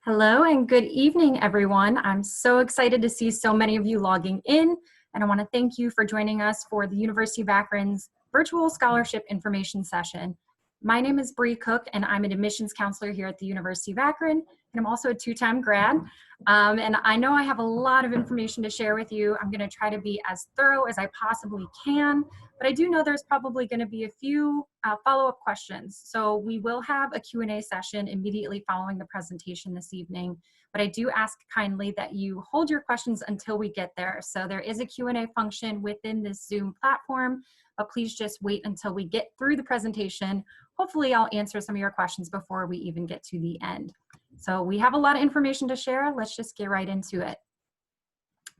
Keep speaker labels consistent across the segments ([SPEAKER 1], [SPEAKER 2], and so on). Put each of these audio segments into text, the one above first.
[SPEAKER 1] Hello and good evening, everyone. I'm so excited to see so many of you logging in, and I want to thank you for joining us for the University of Akron's virtual scholarship information session. My name is Bree Cook, and I'm an admissions counselor here at the University of Akron, and I'm also a two-time grad. And I know I have a lot of information to share with you. I'm going to try to be as thorough as I possibly can, but I do know there's probably going to be a few follow-up questions. So we will have a Q&A session immediately following the presentation this evening, but I do ask kindly that you hold your questions until we get there. So there is a Q&A function within this Zoom platform, but please just wait until we get through the presentation. Hopefully I'll answer some of your questions before we even get to the end. So we have a lot of information to share. Let's just get right into it.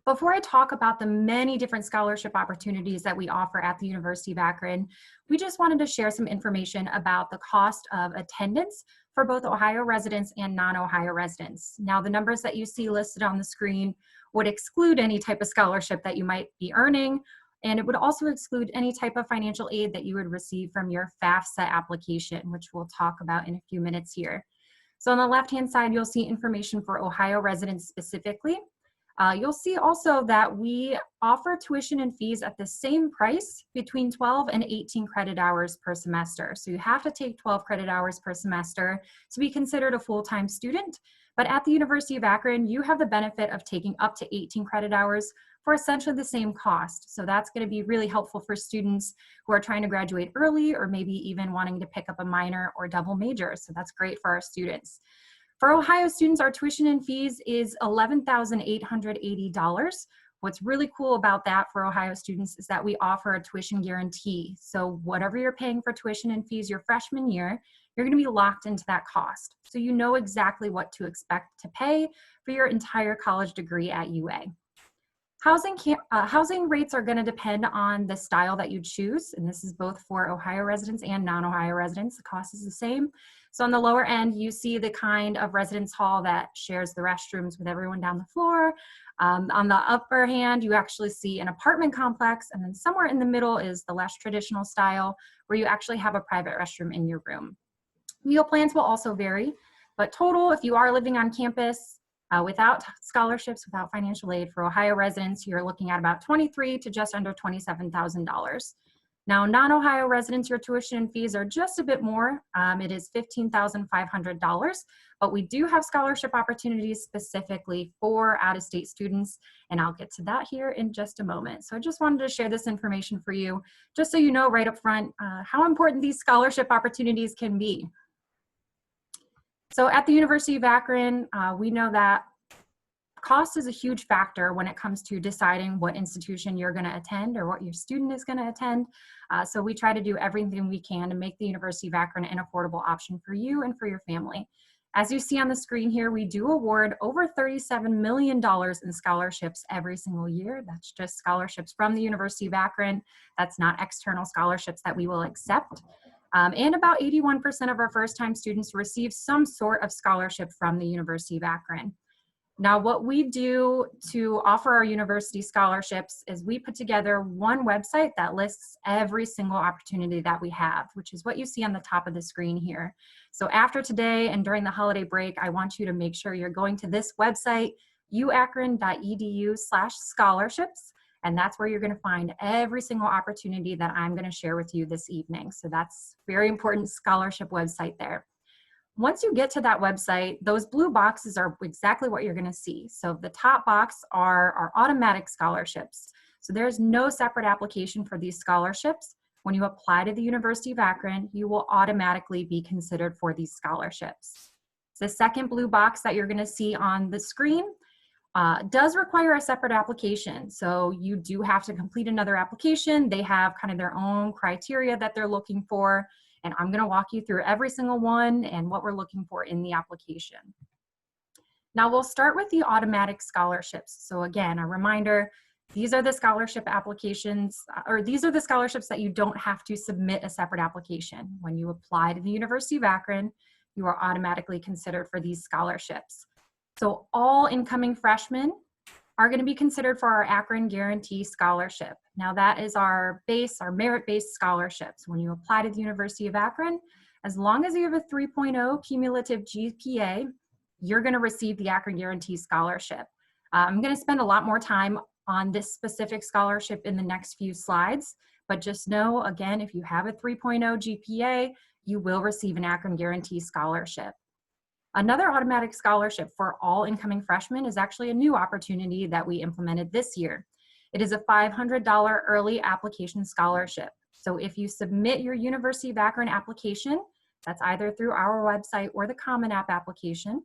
[SPEAKER 1] Before I talk about the many different scholarship opportunities that we offer at the University of Akron, we just wanted to share some information about the cost of attendance for both Ohio residents and non-Ohio residents. Now, the numbers that you see listed on the screen would exclude any type of scholarship that you might be earning, and it would also exclude any type of financial aid that you would receive from your FAFSA application, which we'll talk about in a few minutes here. So on the left-hand side, you'll see information for Ohio residents specifically. You'll see also that we offer tuition and fees at the same price between 12 and 18 credit hours per semester. So you have to take 12 credit hours per semester to be considered a full-time student. But at the University of Akron, you have the benefit of taking up to 18 credit hours for essentially the same cost. So that's going to be really helpful for students who are trying to graduate early or maybe even wanting to pick up a minor or double major. So that's great for our students. For Ohio students, our tuition and fees is $11,880. What's really cool about that for Ohio students is that we offer a tuition guarantee. So whatever you're paying for tuition and fees your freshman year, you're going to be locked into that cost. So you know exactly what to expect to pay for your entire college degree at UA. Housing rates are going to depend on the style that you choose, and this is both for Ohio residents and non-Ohio residents. The cost is the same. So on the lower end, you see the kind of residence hall that shares the restrooms with everyone down the floor. On the upper hand, you actually see an apartment complex, and then somewhere in the middle is the less traditional style where you actually have a private restroom in your room. Meal plans will also vary, but total, if you are living on campus, without scholarships, without financial aid for Ohio residents, you're looking at about $23,000 to just under $27,000. Now, non-Ohio residents, your tuition and fees are just a bit more. It is $15,500, but we do have scholarship opportunities specifically for out-of-state students, and I'll get to that here in just a moment. So I just wanted to share this information for you, just so you know right up front how important these scholarship opportunities can be. So at the University of Akron, we know that cost is a huge factor when it comes to deciding what institution you're going to attend or what your student is going to attend. So we try to do everything we can to make the University of Akron an affordable option for you and for your family. As you see on the screen here, we do award over $37 million in scholarships every single year. That's just scholarships from the University of Akron. That's not external scholarships that we will accept. And about 81% of our first-time students receive some sort of scholarship from the University of Akron. Now, what we do to offer our university scholarships is we put together one website that lists every single opportunity that we have, which is what you see on the top of the screen here. So after today and during the holiday break, I want you to make sure you're going to this website, uakron.edu/scholarships. And that's where you're going to find every single opportunity that I'm going to share with you this evening. So that's a very important scholarship website there. Once you get to that website, those blue boxes are exactly what you're going to see. So the top box are our automatic scholarships. So there's no separate application for these scholarships. When you apply to the University of Akron, you will automatically be considered for these scholarships. The second blue box that you're going to see on the screen does require a separate application. So you do have to complete another application. They have kind of their own criteria that they're looking for. And I'm going to walk you through every single one and what we're looking for in the application. Now we'll start with the automatic scholarships. So again, a reminder, these are the scholarship applications, or these are the scholarships that you don't have to submit a separate application. When you apply to the University of Akron, you are automatically considered for these scholarships. So all incoming freshmen are going to be considered for our Akron Guarantee Scholarship. Now that is our base, our merit-based scholarships. When you apply to the University of Akron, as long as you have a 3.0 cumulative GPA, you're going to receive the Akron Guarantee Scholarship. I'm going to spend a lot more time on this specific scholarship in the next few slides, but just know, again, if you have a 3.0 GPA, you will receive an Akron Guarantee Scholarship. Another automatic scholarship for all incoming freshmen is actually a new opportunity that we implemented this year. It is a $500 early application scholarship. So if you submit your University of Akron application, that's either through our website or the Common App application,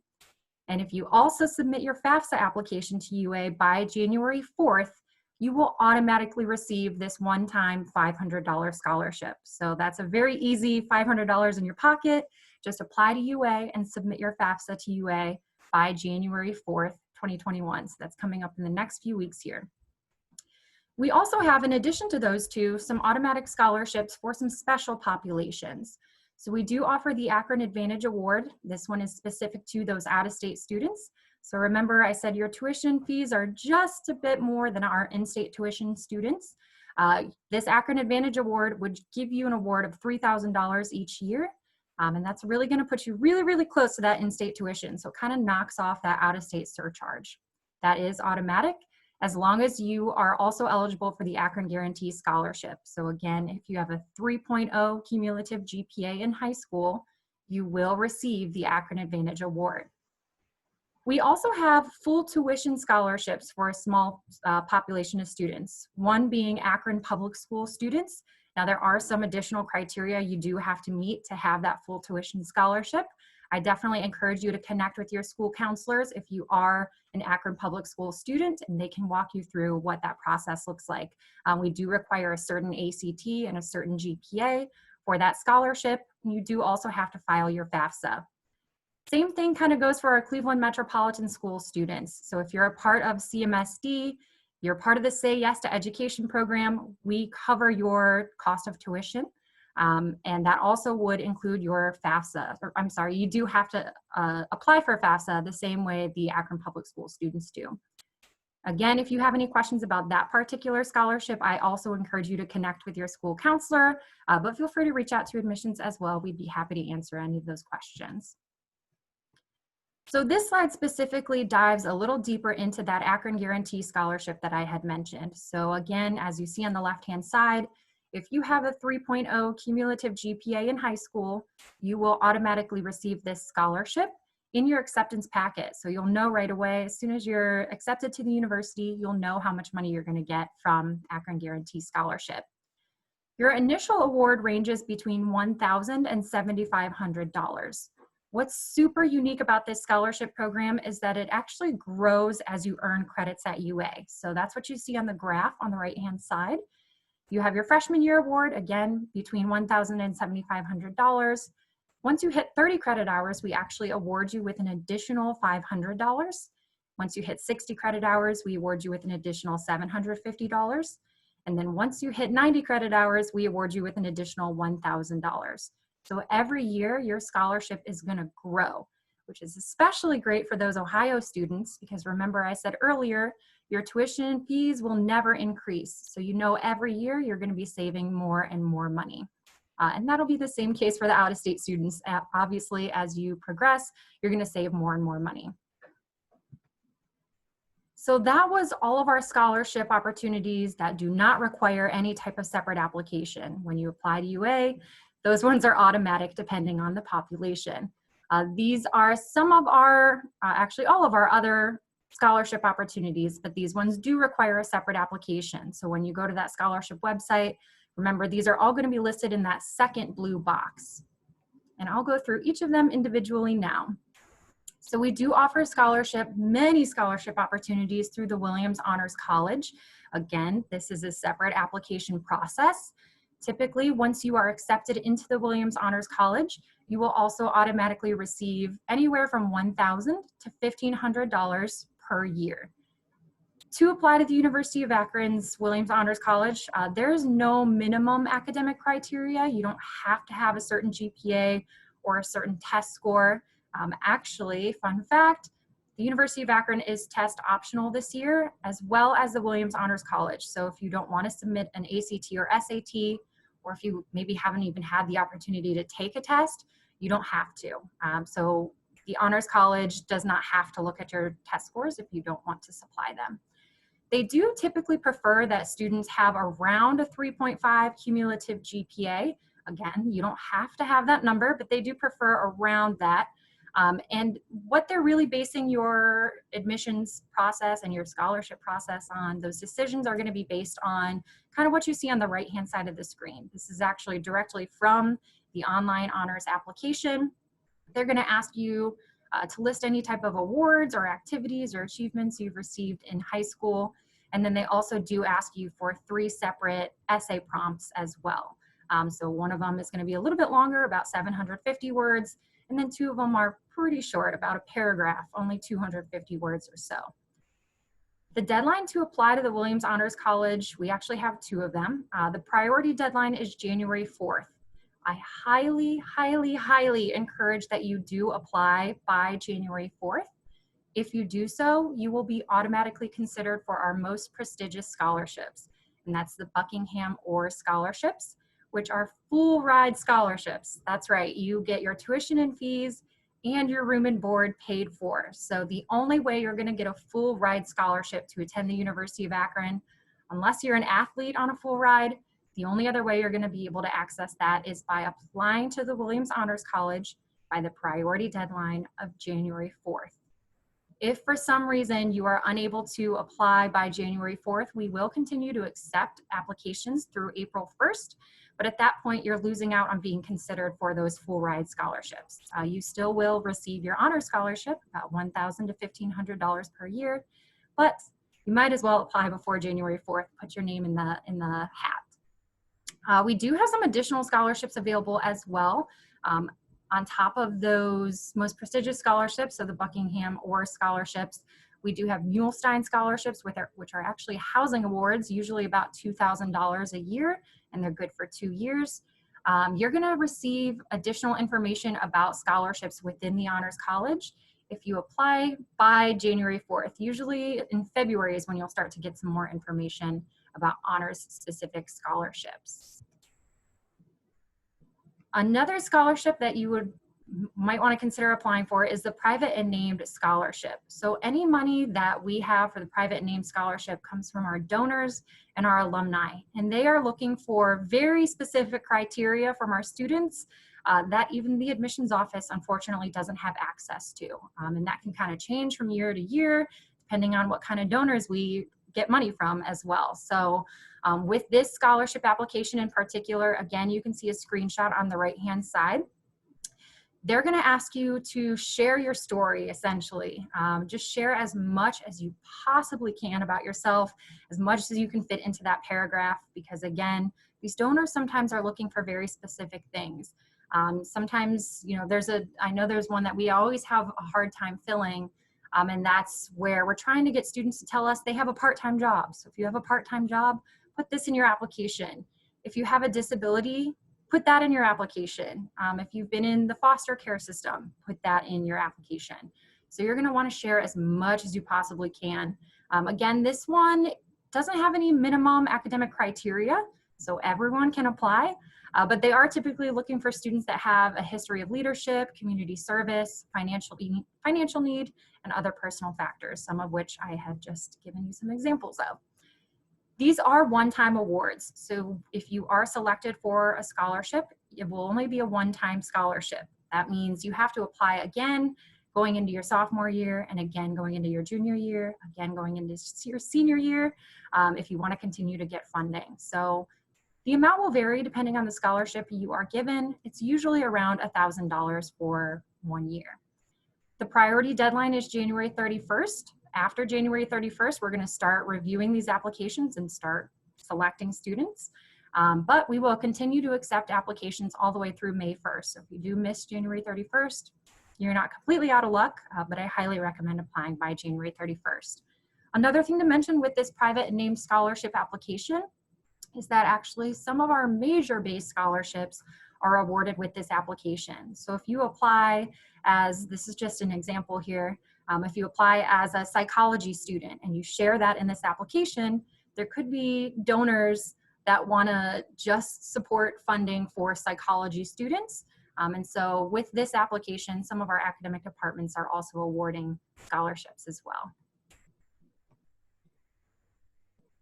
[SPEAKER 1] and if you also submit your FAFSA application to UA by January 4th, you will automatically receive this one-time $500 scholarship. So that's a very easy $500 in your pocket. Just apply to UA and submit your FAFSA to UA by January 4th, 2021. So that's coming up in the next few weeks here. We also have, in addition to those two, some automatic scholarships for some special populations. So we do offer the Akron Advantage Award. This one is specific to those out-of-state students. So remember, I said your tuition fees are just a bit more than our in-state tuition students. This Akron Advantage Award would give you an award of $3,000 each year. And that's really going to put you really, really close to that in-state tuition. So it kind of knocks off that out-of-state surcharge. That is automatic, as long as you are also eligible for the Akron Guarantee Scholarship. So again, if you have a 3.0 cumulative GPA in high school, you will receive the Akron Advantage Award. We also have full tuition scholarships for a small population of students, one being Akron public school students. Now there are some additional criteria you do have to meet to have that full tuition scholarship. I definitely encourage you to connect with your school counselors if you are an Akron public school student, and they can walk you through what that process looks like. We do require a certain ACT and a certain GPA for that scholarship. You do also have to file your FAFSA. Same thing kind of goes for our Cleveland Metropolitan School students. So if you're a part of CMSD, you're part of the Say Yes to Education program, we cover your cost of tuition. And that also would include your FAFSA. Or, I'm sorry, you do have to apply for FAFSA the same way the Akron Public School students do. Again, if you have any questions about that particular scholarship, I also encourage you to connect with your school counselor, but feel free to reach out to admissions as well. We'd be happy to answer any of those questions. So this slide specifically dives a little deeper into that Akron Guarantee Scholarship that I had mentioned. So again, as you see on the left-hand side, if you have a 3.0 cumulative GPA in high school, you will automatically receive this scholarship in your acceptance packet. So you'll know right away, as soon as you're accepted to the university, you'll know how much money you're going to get from Akron Guarantee Scholarship. Your initial award ranges between $1,000 and $7,500. What's super unique about this scholarship program is that it actually grows as you earn credits at UA. So that's what you see on the graph on the right-hand side. You have your freshman year award, again, between $1,000 and $7,500. Once you hit 30 credit hours, we actually award you with an additional $500. Once you hit 60 credit hours, we award you with an additional $750. And then once you hit 90 credit hours, we award you with an additional $1,000. So every year, your scholarship is going to grow, which is especially great for those Ohio students, because remember I said earlier, your tuition fees will never increase. So you know every year you're going to be saving more and more money. And that'll be the same case for the out-of-state students. Obviously, as you progress, you're going to save more and more money. So that was all of our scholarship opportunities that do not require any type of separate application. When you apply to UA, those ones are automatic depending on the population. These are some of our, actually all of our other scholarship opportunities, but these ones do require a separate application. So when you go to that scholarship website, remember these are all going to be listed in that second blue box. And I'll go through each of them individually now. So we do offer many scholarship opportunities through the Williams Honors College. Again, this is a separate application process. Typically, once you are accepted into the Williams Honors College, you will also automatically receive anywhere from $1,000 to $1,500 per year. To apply to the University of Akron's Williams Honors College, there is no minimum academic criteria. You don't have to have a certain GPA or a certain test score. Actually, fun fact, the University of Akron is test optional this year, as well as the Williams Honors College. So if you don't want to submit an ACT or SAT, or if you maybe haven't even had the opportunity to take a test, you don't have to. So The Honors College does not have to look at your test scores if you don't want to supply them. They do typically prefer that students have around a 3.5 cumulative GPA. Again, you don't have to have that number, but they do prefer around that. And what they're really basing your admissions process and your scholarship process on, those decisions are going to be based on kind of what you see on the right-hand side of the screen. This is actually directly from the online honors application. They're going to ask you to list any type of awards or activities or achievements you've received in high school. And then they also do ask you for 3 separate essay prompts as well. So one of them is going to be a little bit longer, about 750 words, and then 2 of them are pretty short, about a paragraph, only 250 words or so. The deadline to apply to the Williams Honors College, we actually have 2 of them. The priority deadline is January 4th. I highly, highly, highly encourage that you do apply by January 4th. If you do so, you will be automatically considered for our most prestigious scholarships, and that's the Buckingham Orr scholarships, which are full ride scholarships. That's right, you get your tuition and fees and your room and board paid for. So the only way you're going to get a full ride scholarship to attend the University of Akron, unless you're an athlete on a full ride, the only other way you're going to be able to access that is by applying to the Williams Honors College by the priority deadline of January 4th. If for some reason you are unable to apply by January 4th, we will continue to accept applications through April 1st, but at that point you're losing out on being considered for those full ride scholarships. You still will receive your honor scholarship, about $1,000 to $1,500 per year, but you might as well apply before January 4th, put your name in the hat. We do have some additional scholarships available as well. On top of those most prestigious scholarships, so the Buckingham Orr scholarships, we do have Mulestein scholarships, which are actually housing awards, usually about $2,000 a year, and they're good for 2 years. You're going to receive additional information about scholarships within the Honors College if you apply by January 4th. Usually in February is when you'll start to get some more information about honors-specific scholarships. Another scholarship that you might want to consider applying for is the private and named scholarship. So any money that we have for the private and named scholarship comes from our donors and our alumni, and they are looking for very specific criteria from our students that even the admissions office unfortunately doesn't have access to. And that can kind of change from year to year depending on what kind of donors we get money from as well. So with this scholarship application in particular, again, you can see a screenshot on the right-hand side. They're going to ask you to share your story, essentially. Just share as much as you possibly can about yourself, as much as you can fit into that paragraph, because again, these donors sometimes are looking for very specific things. Sometimes, you know, I know there's one that we always have a hard time filling, and that's where we're trying to get students to tell us they have a part-time job. So if you have a part-time job, put this in your application. If you have a disability, put that in your application. If you've been in the foster care system, put that in your application. So you're going to want to share as much as you possibly can. Again, this one doesn't have any minimum academic criteria, so everyone can apply, but they are typically looking for students that have a history of leadership, community service, financial need, and other personal factors, some of which I had just given you some examples of. These are one-time awards, so if you are selected for a scholarship, it will only be a one-time scholarship. That means you have to apply again going into your sophomore year, and again going into your junior year, again going into your senior year, if you want to continue to get funding. So the amount will vary depending on the scholarship you are given. It's usually around $1,000 for 1 year. The priority deadline is January 31st. After January 31st, we're going to start reviewing these applications and start selecting students. But we will continue to accept applications all the way through May 1st. So if you do miss January 31st, you're not completely out of luck, but I highly recommend applying by January 31st. Another thing to mention with this private and named scholarship application is that actually some of our major-based scholarships are awarded with this application. So if you apply as, this is just an example here, if you apply as a psychology student and you share that in this application, there could be donors that want to just support funding for psychology students. And so with this application, some of our academic departments are also awarding scholarships as well.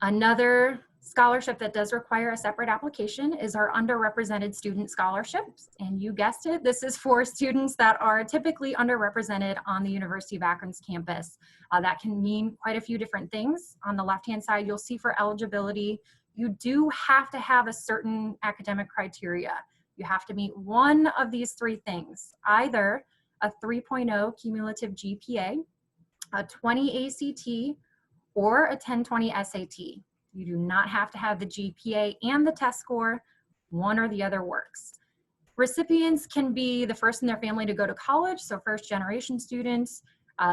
[SPEAKER 1] Another scholarship that does require a separate application is our underrepresented student scholarships. And you guessed it, this is for students that are typically underrepresented on the University of Akron's campus. That can mean quite a few different things. On the left-hand side, you'll see for eligibility, you do have to have a certain academic criteria. You have to meet one of these three things, either a 3.0 cumulative GPA, a 20 ACT, or a 1020 SAT. You do not have to have the GPA and the test score. One or the other works. Recipients can be the first in their family to go to college, so first generation students.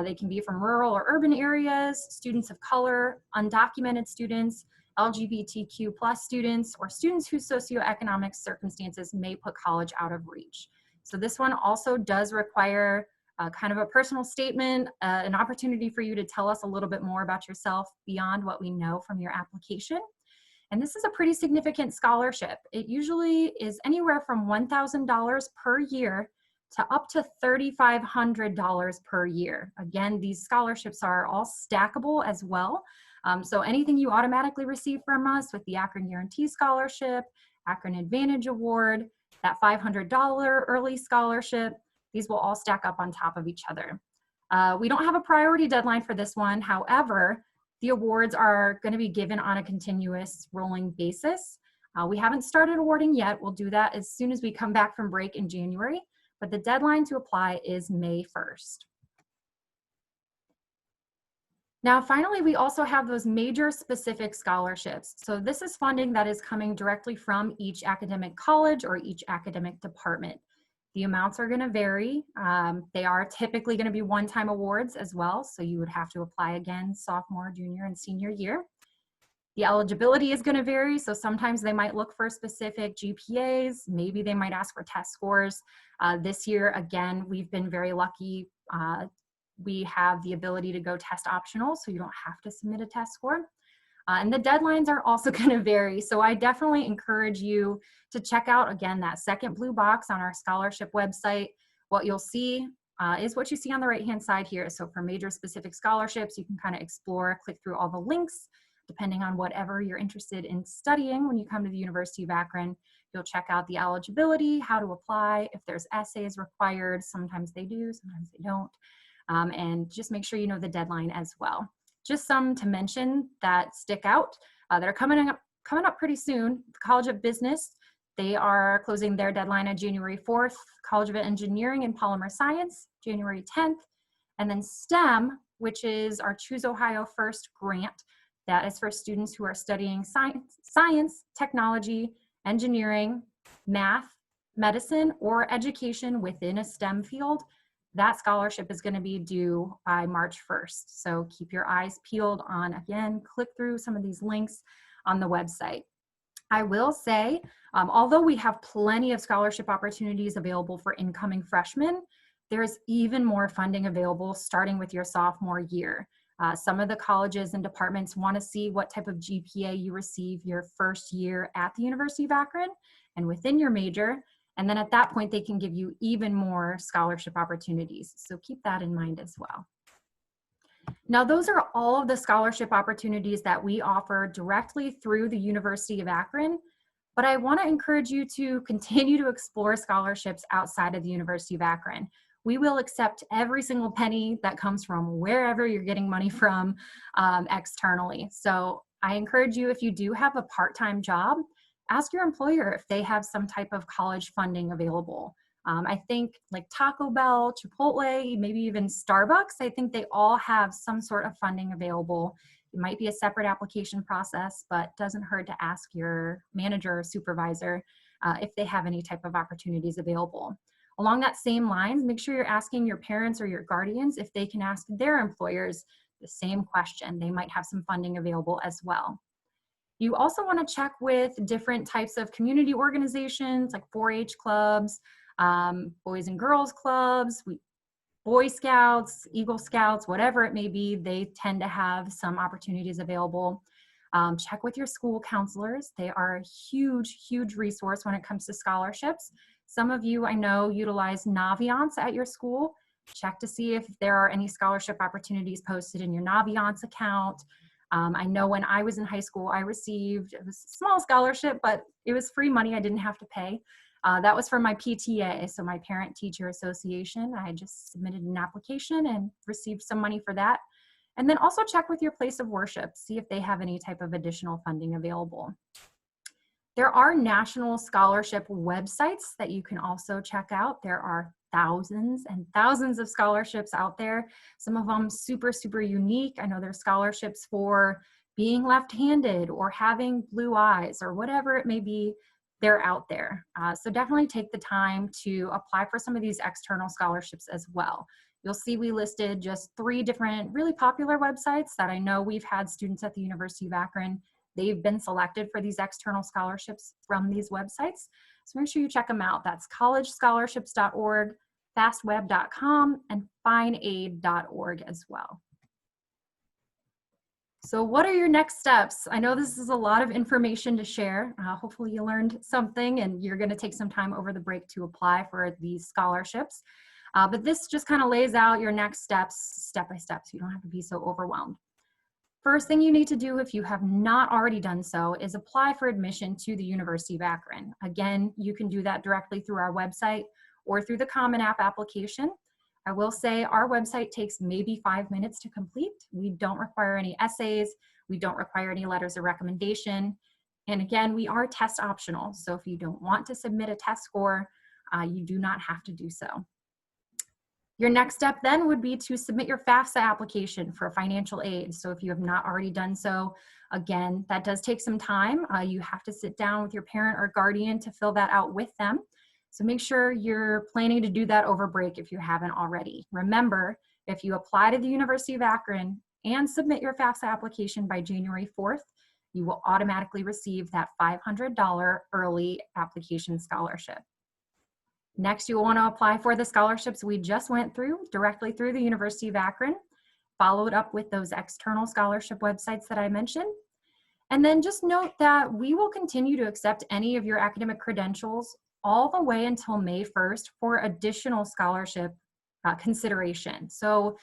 [SPEAKER 1] They can be from rural or urban areas, students of color, undocumented students, LGBTQ plus students, or students whose socioeconomic circumstances may put college out of reach. So this one also does require kind of a personal statement, an opportunity for you to tell us a little bit more about yourself beyond what we know from your application. And this is a pretty significant scholarship. It usually is anywhere from $1,000 per year to up to $3,500 per year. Again, these scholarships are all stackable as well. So anything you automatically receive from us with the Akron Guarantee Scholarship, Akron Advantage Award, that $500 early scholarship, these will all stack up on top of each other. We don't have a priority deadline for this one. However, the awards are going to be given on a continuous rolling basis. We haven't started awarding yet. We'll do that as soon as we come back from break in January, but the deadline to apply is May 1st. Now, finally, we also have those major specific scholarships. So this is funding that is coming directly from each academic college or each academic department. The amounts are going to vary. They are typically going to be one-time awards as well, so you would have to apply again sophomore, junior, and senior year. The eligibility is going to vary, so sometimes they might look for specific GPAs, maybe they might ask for test scores. This year, again, we've been very lucky. We have the ability to go test optional, so you don't have to submit a test score. And the deadlines are also going to vary. So I definitely encourage you to check out, again, that second blue box on our scholarship website. What you'll see is what you see on the right-hand side here. So for major specific scholarships, you can kind of explore, click through all the links, depending on whatever you're interested in studying. When you come to the University of Akron, you'll check out the eligibility, how to apply, if there's essays required. Sometimes they do, sometimes they don't. And just make sure you know the deadline as well. Just some to mention that stick out that are coming up pretty soon. The College of Business, they are closing their deadline on January 4th. College of Engineering and Polymer Science, January 10th. And then STEM, which is our Choose Ohio First grant. That is for students who are studying science, technology, engineering, math, medicine, or education within a STEM field. That scholarship is going to be due by March 1st. So keep your eyes peeled on, again, click through some of these links on the website. I will say, although we have plenty of scholarship opportunities available for incoming freshmen, there's even more funding available starting with your sophomore year. Some of the colleges and departments want to see what type of GPA you receive your first year at the University of Akron and within your major. And then at that point, they can give you even more scholarship opportunities. So keep that in mind as well. Now, those are all of the scholarship opportunities that we offer directly through the University of Akron. But I want to encourage you to continue to explore scholarships outside of the University of Akron. We will accept every single penny that comes from wherever you're getting money from externally. So I encourage you, if you do have a part-time job, ask your employer if they have some type of college funding available. I think like Taco Bell, Chipotle, maybe even Starbucks, I think they all have some sort of funding available. It might be a separate application process, but doesn't hurt to ask your manager or supervisor if they have any type of opportunities available. Along that same lines, make sure you're asking your parents or your guardians if they can ask their employers the same question. They might have some funding available as well. You also want to check with different types of community organizations like 4-H clubs, Boys and Girls Clubs, Boy Scouts, Eagle Scouts, whatever it may be. They tend to have some opportunities available. Check with your school counselors. They are a huge, huge resource when it comes to scholarships. Some of you I know utilize Naviance at your school. Check to see if there are any scholarship opportunities posted in your Naviance account. I know when I was in high school, I received, it was a small scholarship, but it was free money. I didn't have to pay. That was from my PTA, so my Parent Teacher Association. I just submitted an application and received some money for that. And then also check with your place of worship, see if they have any type of additional funding available. There are national scholarship websites that you can also check out. There are thousands and thousands of scholarships out there. Some of them super, super unique. I know there's scholarships for being left-handed or having blue eyes or whatever it may be. They're out there. So definitely take the time to apply for some of these external scholarships as well. You'll see we listed just 3 different really popular websites that I know we've had students at the University of Akron. They've been selected for these external scholarships from these websites. So make sure you check them out. That's collegescholarships.org, fastweb.com, and fineaid.org as well. So what are your next steps? I know this is a lot of information to share. Hopefully you learned something and you're going to take some time over the break to apply for these scholarships. But this just kind of lays out your next steps, step by step, so you don't have to be so overwhelmed. First thing you need to do, if you have not already done so, is apply for admission to the University of Akron. Again, you can do that directly through our website or through the Common App application. I will say our website takes maybe 5 minutes to complete. We don't require any essays. We don't require any letters of recommendation. And again, we are test optional. So if you don't want to submit a test score, you do not have to do so. Your next step then would be to submit your FAFSA application for financial aid. So if you have not already done so, again, that does take some time. You have to sit down with your parent or guardian to fill that out with them. So make sure you're planning to do that over break if you haven't already. Remember, if you apply to the University of Akron and submit your FAFSA application by January 4th, you will automatically receive that $500 early application scholarship. Next, you'll want to apply for the scholarships we just went through directly through the University of Akron, followed up with those external scholarship websites that I mentioned. And then just note that we will continue to accept any of your academic credentials all the way until May 1st for additional scholarship consideration. So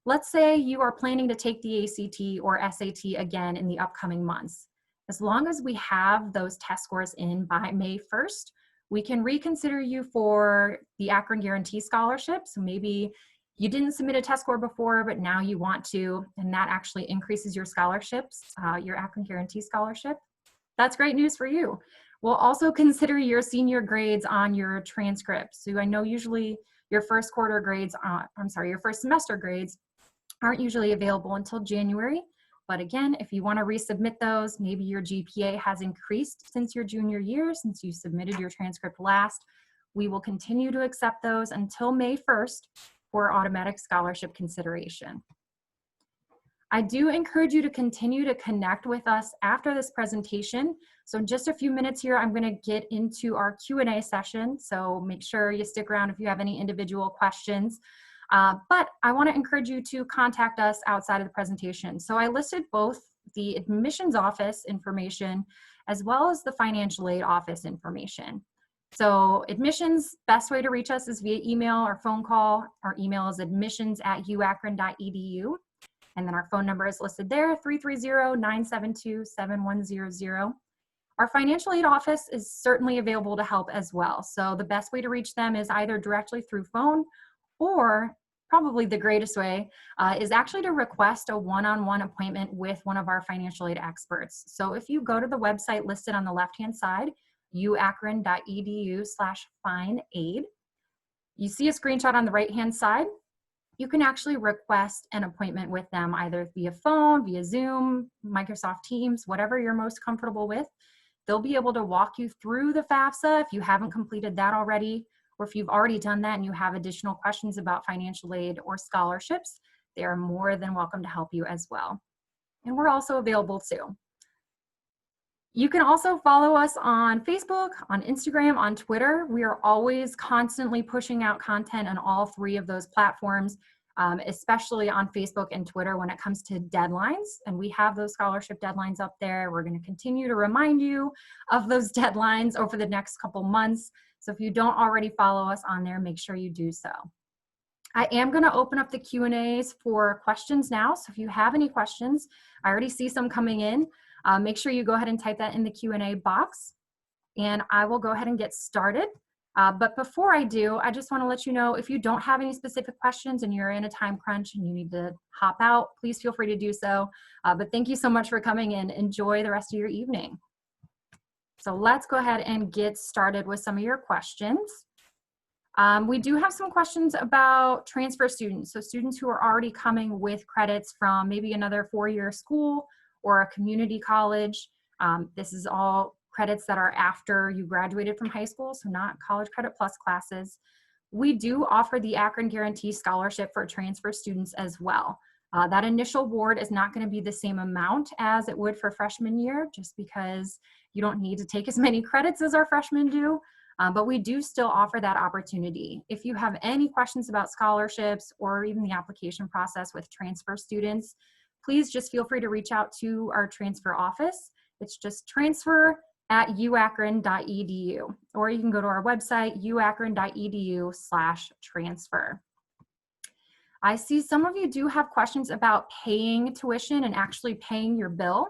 [SPEAKER 1] let's say you are planning to take the ACT or SAT again in the upcoming months. As long as we have those test scores in by May 1st, we can reconsider you for the Akron Guarantee Scholarship. So maybe you didn't submit a test score before, but now you want to, and that actually increases your scholarships, your Akron Guarantee Scholarship. That's great news for you. We'll also consider your senior grades on your transcripts. So I know usually your first quarter grades, your first semester grades aren't usually available until January. But again, if you want to resubmit those, maybe your GPA has increased since your junior year, since you submitted your transcript last, we will continue to accept those until May 1st for automatic scholarship consideration. I do encourage you to continue to connect with us after this presentation. So in just a few minutes here, I'm going to get into our Q&A session. So make sure you stick around if you have any individual questions. But I want to encourage you to contact us outside of the presentation. So I listed both the admissions office information as well as the financial aid office information. So admissions, best way to reach us is via email or phone call. Our email is admissions@uakron.edu. And then our phone number is listed there, 330-972-7100. Our financial aid office is certainly available to help as well. So the best way to reach them is either directly through phone, or probably the greatest way is actually to request a one-on-one appointment with one of our financial aid experts. So if you go to the website listed on the left-hand side, uakron.edu/fineaid, you see a screenshot on the right-hand side. You can actually request an appointment with them either via phone, via Zoom, Microsoft Teams, whatever you're most comfortable with. They'll be able to walk you through the FAFSA if you haven't completed that already, or if you've already done that and you have additional questions about financial aid or scholarships, they are more than welcome to help you as well. And we're also available too. You can also follow us on Facebook, on Instagram, on Twitter. We are always constantly pushing out content on all 3 of those platforms. especially on Facebook and Twitter when it comes to deadlines. And we have those scholarship deadlines up there. We're going to continue to remind you of those deadlines over the next couple months. So if you don't already follow us on there, make sure you do so. I am going to open up the Q&As for questions now. So if you have any questions, I already see some coming in. Make sure you go ahead and type that in the Q&A box, and I will go ahead and get started. But before I do, I just want to let you know, if you don't have any specific questions and you're in a time crunch and you need to hop out, please feel free to do so. But thank you so much for coming in. Enjoy the rest of your evening. So let's go ahead and get started with some of your questions. We do have some questions about transfer students, so students who are already coming with credits from maybe another four-year school or a community college. This is all credits that are after you graduated from high school, so not College Credit Plus classes. We do offer the Akron Guarantee Scholarship for transfer students as well. That initial award is not going to be the same amount as it would for freshman year, just because you don't need to take as many credits as our freshmen do. But we do still offer that opportunity. If you have any questions about scholarships or even the application process with transfer students, please just feel free to reach out to our transfer office. It's just transfer@uakron.edu, or you can go to our website, uakron.edu/transfer. I see some of you do have questions about paying tuition and actually paying your bill.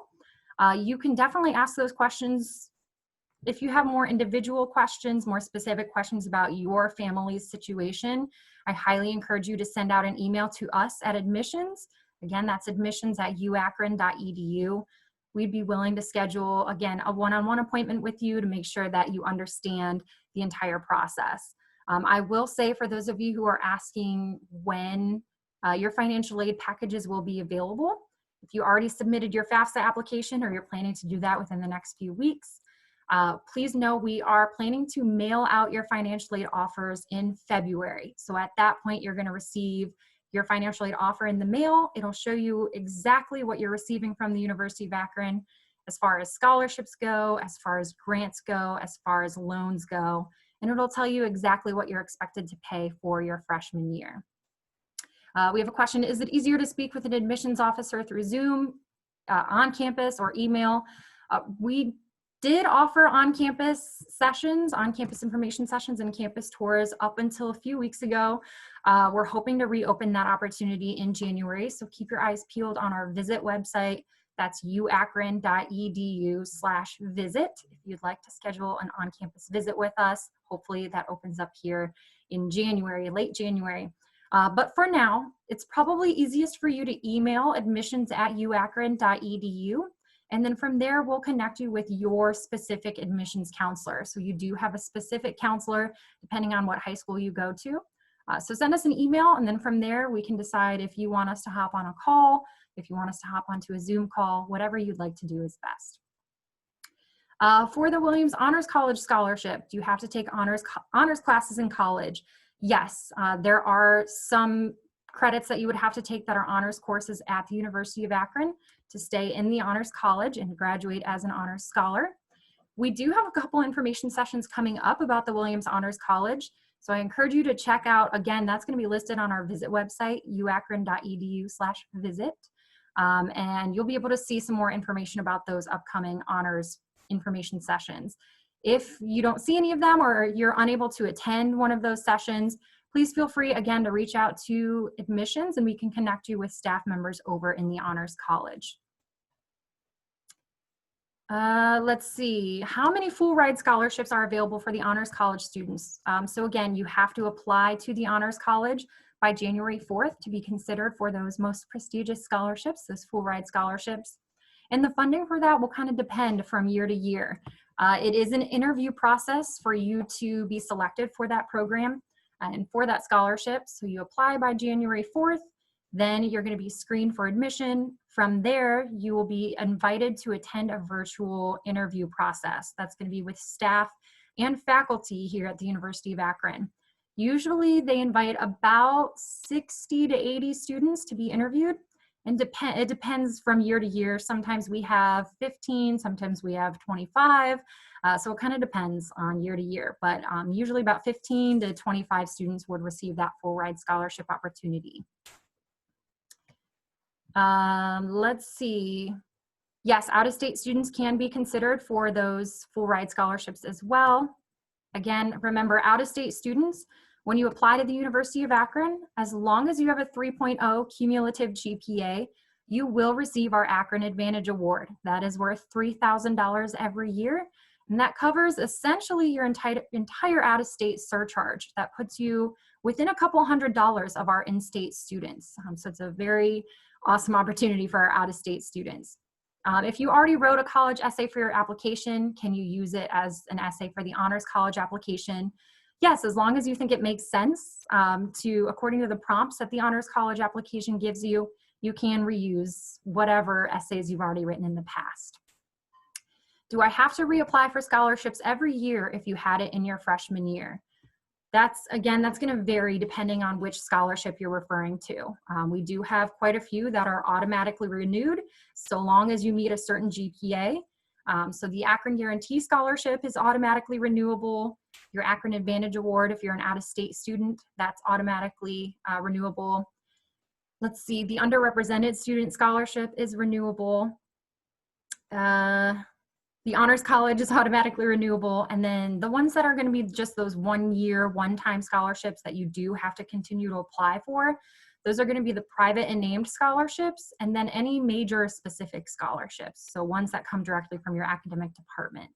[SPEAKER 1] You can definitely ask those questions. If you have more individual questions, more specific questions about your family's situation, I highly encourage you to send out an email to us at admissions. Again, that's admissions@uakron.edu. We'd be willing to schedule, again, a one-on-one appointment with you to make sure that you understand the entire process. I will say, for those of you who are asking when your financial aid packages will be available, if you already submitted your FAFSA application or you're planning to do that within the next few weeks, please know we are planning to mail out your financial aid offers in February. So at that point, you're going to receive your financial aid offer in the mail. It'll show you exactly what you're receiving from the University of Akron as far as scholarships go, as far as grants go, as far as loans go, and it'll tell you exactly what you're expected to pay for your freshman year. We have a question: is it easier to speak with an admissions officer through Zoom, on campus, or email? We did offer on-campus sessions, on-campus information sessions, and campus tours up until a few weeks ago. We're hoping to reopen that opportunity in January, so keep your eyes peeled on our visit website. That's uakron.edu/visit if you'd like to schedule an on-campus visit with us. Hopefully that opens up here in January, late January. But for now, it's probably easiest for you to email admissions@uakron.edu. And then from there, we'll connect you with your specific admissions counselor. So you do have a specific counselor depending on what high school you go to. So send us an email, and then from there, we can decide if you want us to hop on a call, if you want us to hop onto a Zoom call, whatever you'd like to do is best. For the Williams Honors College Scholarship, do you have to take honors classes in college? Yes, there are some credits that you would have to take that are honors courses at the University of Akron to stay in the Honors College and graduate as an honors scholar. We do have a couple information sessions coming up about the Williams Honors College, so I encourage you to check out. Again, that's going to be listed on our visit website, uakron.edu/visit, and you'll be able to see some more information about those upcoming honors information sessions. If you don't see any of them or you're unable to attend one of those sessions, please feel free, again, to reach out to admissions and we can connect you with staff members over in the Honors College. Let's see, how many full ride scholarships are available for the Honors College students? So again, you have to apply to the Honors College by January 4th to be considered for those most prestigious scholarships, those full ride scholarships. And the funding for that will kind of depend from year to year. It is an interview process for you to be selected for that program and for that scholarship. So you apply by January 4th, then you're going to be screened for admission. From there, you will be invited to attend a virtual interview process. That's going to be with staff and faculty here at the University of Akron. Usually they invite about 60 to 80 students to be interviewed. And it depends from year to year. Sometimes we have 15, sometimes we have 25. So it kind of depends on year to year, but usually about 15 to 25 students would receive that full ride scholarship opportunity. Let's see. Yes, out-of-state students can be considered for those full ride scholarships as well. Again, remember, out-of-state students, when you apply to the University of Akron, as long as you have a 3.0 cumulative GPA, you will receive our Akron Advantage Award. That is worth $3,000 every year, and that covers essentially your entire out-of-state surcharge. That puts you within a couple $100s of our in-state students. So it's a very awesome opportunity for our out-of-state students. If you already wrote a college essay for your application, can you use it as an essay for the honors college application? Yes, as long as you think it makes sense according to the prompts that the honors college application gives you, you can reuse whatever essays you've already written in the past. Do I have to reapply for scholarships every year if you had it in your freshman year? That's going to vary depending on which scholarship you're referring to. We do have quite a few that are automatically renewed so long as you meet a certain GPA. So the Akron Guarantee Scholarship is automatically renewable. Your Akron Advantage Award, if you're an out-of-state student, that's automatically renewable. Let's see, the Underrepresented Student Scholarship is renewable. The Honors College is automatically renewable. And then the ones that are going to be just those 1 year, one-time scholarships that you do have to continue to apply for, those are going to be the private and named scholarships, and then any major specific scholarships. So ones that come directly from your academic department.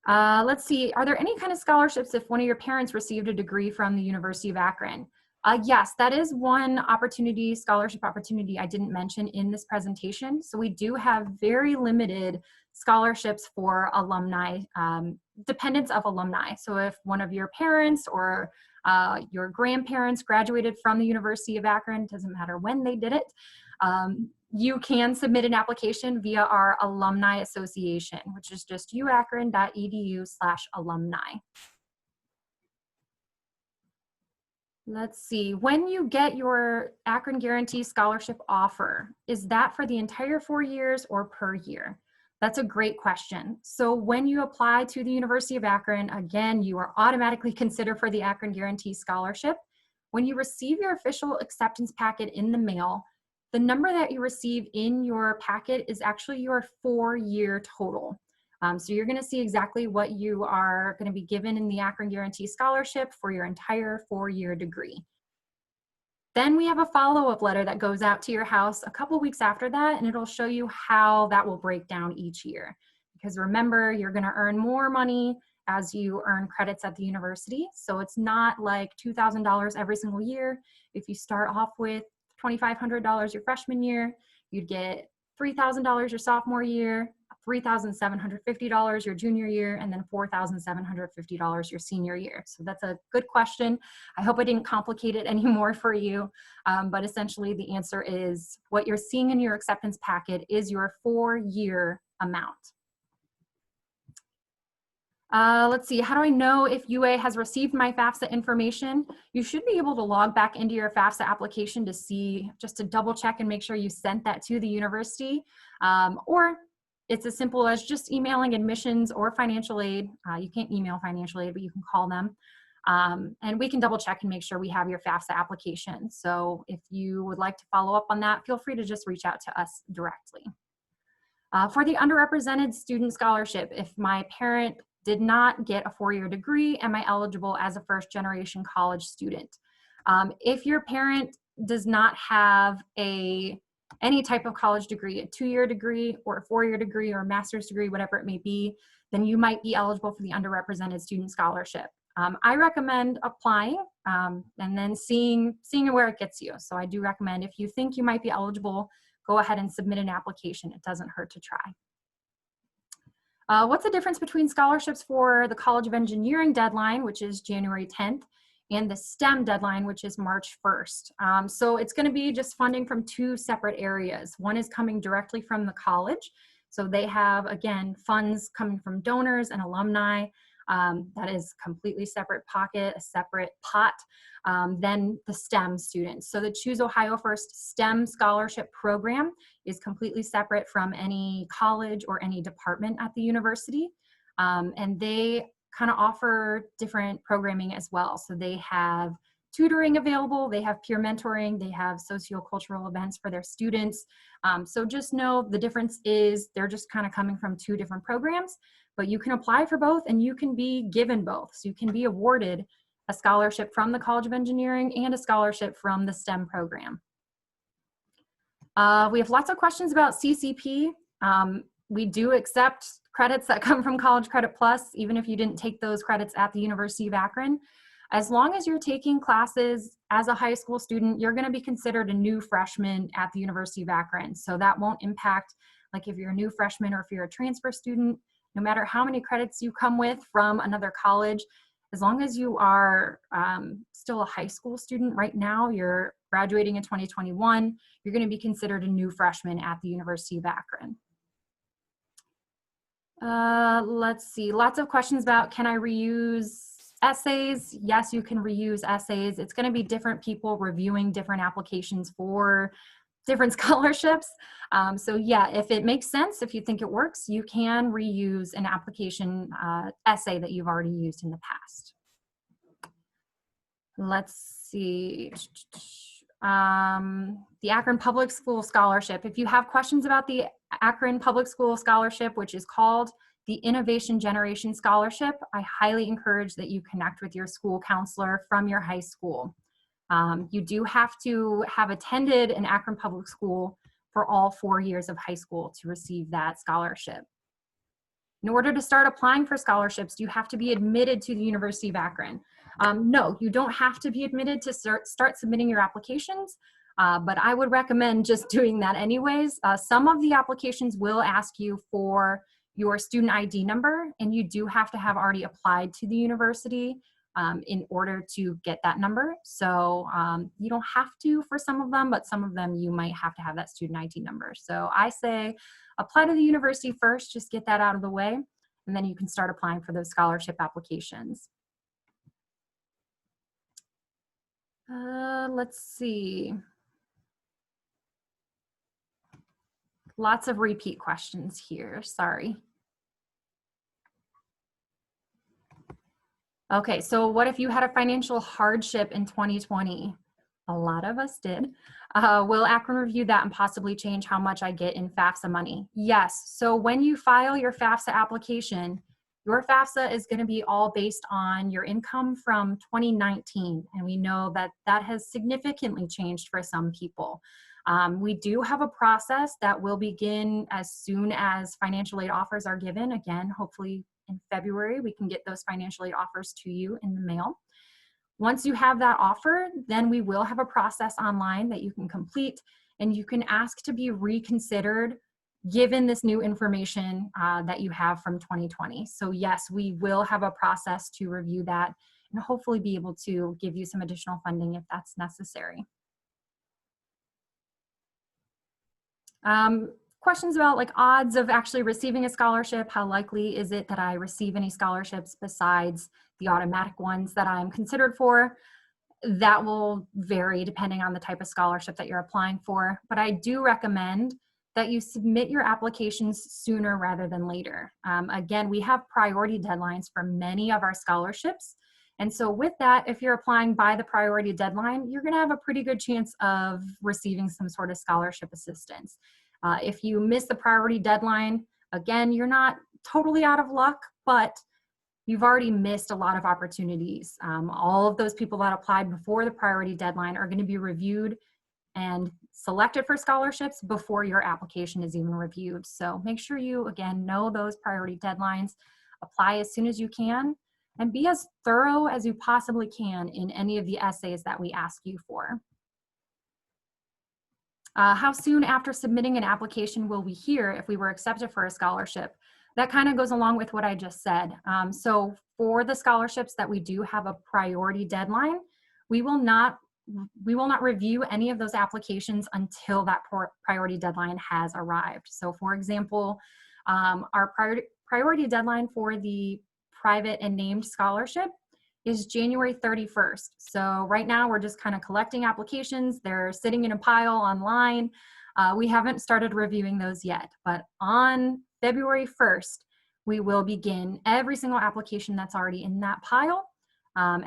[SPEAKER 1] Let's see, are there any kind of scholarships if one of your parents received a degree from the University of Akron? Yes, that is one scholarship opportunity I didn't mention in this presentation. So we do have very limited scholarships for alumni, dependents of alumni. So if one of your parents or your grandparents graduated from the University of Akron, doesn't matter when they did it, you can submit an application via our alumni association, which is just uakron.edu/alumni. Let's see, when you get your Akron Guarantee Scholarship offer, is that for the entire 4 years or per year? That's a great question. So when you apply to the University of Akron, again, you are automatically considered for the Akron Guarantee Scholarship. When you receive your official acceptance packet in the mail, the number that you receive in your packet is actually your 4-year total. So you're going to see exactly what you are going to be given in the Akron Guarantee Scholarship for your entire 4-year degree. Then we have a follow-up letter that goes out to your house a couple weeks after that, and it'll show you how that will break down each year. Because remember, you're going to earn more money as you earn credits at the university. So it's not like $2,000 every single year. If you start off with $2,500 your freshman year, you'd get $3,000 your sophomore year, $3,750 your junior year, and then $4,750 your senior year. So that's a good question. I hope I didn't complicate it any more for you, but essentially the answer is what you're seeing in your acceptance packet is your 4-year amount. Let's see, how do I know if UA has received my FAFSA information? You should be able to log back into your FAFSA application to see, just to double check and make sure you sent that to the university. Or it's as simple as just emailing admissions or financial aid. You can't email financial aid, but you can call them. And we can double check and make sure we have your FAFSA application. So if you would like to follow up on that, feel free to just reach out to us directly. For the underrepresented student scholarship, if my parent did not get a 4-year degree, am I eligible as a first-generation college student? If your parent does not have any type of college degree, a 2-year degree or a 4-year degree or a master's degree, whatever it may be, then you might be eligible for the underrepresented student scholarship. I recommend applying and then seeing where it gets you. So I do recommend, if you think you might be eligible, go ahead and submit an application. It doesn't hurt to try. What's the difference between scholarships for the College of Engineering deadline, which is January 10th, and the STEM deadline, which is March 1st? So it's going to be just funding from 2 separate areas. One is coming directly from the college. So they have, again, funds coming from donors and alumni. That is completely separate pocket, a separate pot than the STEM students. So the Choose Ohio First STEM scholarship program is completely separate from any college or any department at the university. And they kind of offer different programming as well. So they have tutoring available, they have peer mentoring, they have sociocultural events for their students. So just know the difference is they're just kind of coming from two different programs, but you can apply for both and you can be given both. So you can be awarded a scholarship from the College of Engineering and a scholarship from the STEM program. We have lots of questions about CCP. We do accept credits that come from College Credit Plus, even if you didn't take those credits at the University of Akron. As long as you're taking classes as a high school student, you're going to be considered a new freshman at the University of Akron. So that won't impact, like if you're a new freshman or if you're a transfer student, no matter how many credits you come with from another college, as long as you are still a high school student right now, you're graduating in 2021, you're going to be considered a new freshman at the University of Akron. Let's see, lots of questions about, can I reuse essays? Yes, you can reuse essays. It's going to be different people reviewing different applications for different scholarships. So yeah, if it makes sense, if you think it works, you can reuse an application essay that you've already used in the past. Let's see. The Akron Public School Scholarship. If you have questions about the Akron Public School Scholarship, which is called the Innovation Generation Scholarship, I highly encourage that you connect with your school counselor from your high school. You do have to have attended an Akron public school for all 4 years of high school to receive that scholarship. In order to start applying for scholarships, you have to be admitted to the University of Akron. No, you don't have to be admitted to start submitting your applications, but I would recommend just doing that anyways. Some of the applications will ask you for your student ID number, and you do have to have already applied to the university in order to get that number. So you don't have to for some of them, but some of them you might have to have that student ID number. So I say apply to the university first, just get that out of the way, and then you can start applying for those scholarship applications. Let's see. Lots of repeat questions here, sorry. Okay, so what if you had a financial hardship in 2020? A lot of us did. Will Akron review that and possibly change how much I get in FAFSA money? Yes, so when you file your FAFSA application, your FAFSA is going to be all based on your income from 2019, and we know that that has significantly changed for some people. We do have a process that will begin as soon as financial aid offers are given. Again, hopefully in February, we can get those financial aid offers to you in the mail. Once you have that offer, then we will have a process online that you can complete, and you can ask to be reconsidered given this new information that you have from 2020. So yes, we will have a process to review that and hopefully be able to give you some additional funding if that's necessary. Questions about like odds of actually receiving a scholarship. How likely is it that I receive any scholarships besides the automatic ones that I'm considered for? That will vary depending on the type of scholarship that you're applying for. But I do recommend that you submit your applications sooner rather than later. Again, we have priority deadlines for many of our scholarships. And so with that, if you're applying by the priority deadline, you're gonna have a pretty good chance of receiving some sort of scholarship assistance. If you miss the priority deadline, again, you're not totally out of luck, but you've already missed a lot of opportunities. All of those people that applied before the priority deadline are gonna be reviewed and selected for scholarships before your application is even reviewed. So make sure you, again, know those priority deadlines, apply as soon as you can, and be as thorough as you possibly can in any of the essays that we ask you for. How soon after submitting an application will we hear if we were accepted for a scholarship? That kind of goes along with what I just said. So for the scholarships that we do have a priority deadline, we will not review any of those applications until that priority deadline has arrived. So for example, our priority deadline for the private and named scholarship is January 31st. So right now we're just kind of collecting applications. They're sitting in a pile online. We haven't started reviewing those yet, but on February 1st, we will begin every single application that's already in that pile.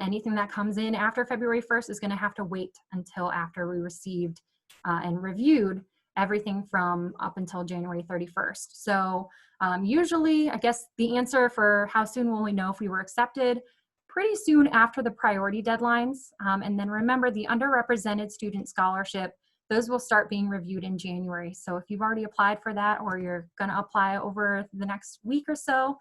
[SPEAKER 1] Anything that comes in after February 1st is going to have to wait until after we received and reviewed everything from up until January 31st. So usually, I guess the answer for how soon will we know if we were accepted, pretty soon after the priority deadlines. And then remember, the underrepresented student scholarship, those will start being reviewed in January. So if you've already applied for that, or you're going to apply over the next week or so,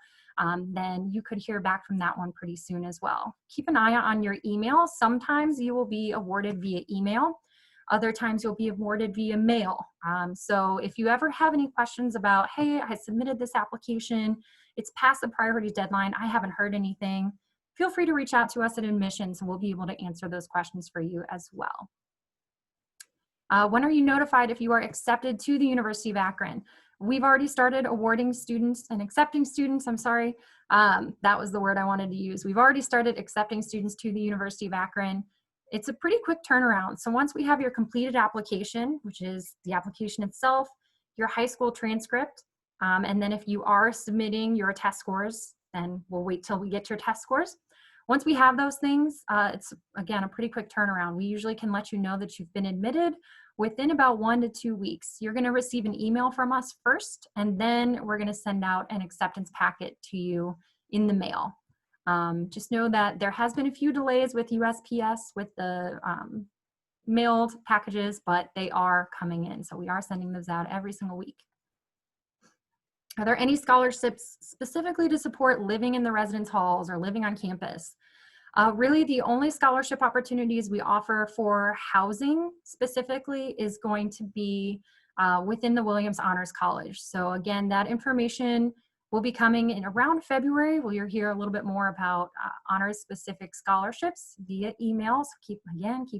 [SPEAKER 1] then you could hear back from that one pretty soon as well. Keep an eye on your email. Sometimes you will be awarded via email. Other times you'll be awarded via mail. So if you ever have any questions about, hey, I submitted this application, it's past the priority deadline, I haven't heard anything, feel free to reach out to us at admissions and we'll be able to answer those questions for you as well. When are you notified if you are accepted to the University of Akron? We've already started awarding students and accepting students, I'm sorry. That was the word I wanted to use. We've already started accepting students to the University of Akron. It's a pretty quick turnaround. So once we have your completed application, which is the application itself, your high school transcript, and then if you are submitting your test scores, then we'll wait till we get to your test scores. Once we have those things, it's, again, a pretty quick turnaround. We usually can let you know that you've been admitted within about 1 to 2 weeks. You're gonna receive an email from us first, and then we're gonna send out an acceptance packet to you in the mail. Just know that there has been a few delays with USPS with the mailed packages, but they are coming in. So we are sending those out every single week. Are there any scholarships specifically to support living in the residence halls or living on campus? Really, the only scholarship opportunities we offer for housing specifically is going to be within the Williams Honors College. So again, that information will be coming in around February. We'll hear a little bit more about honors specific scholarships via email. So keep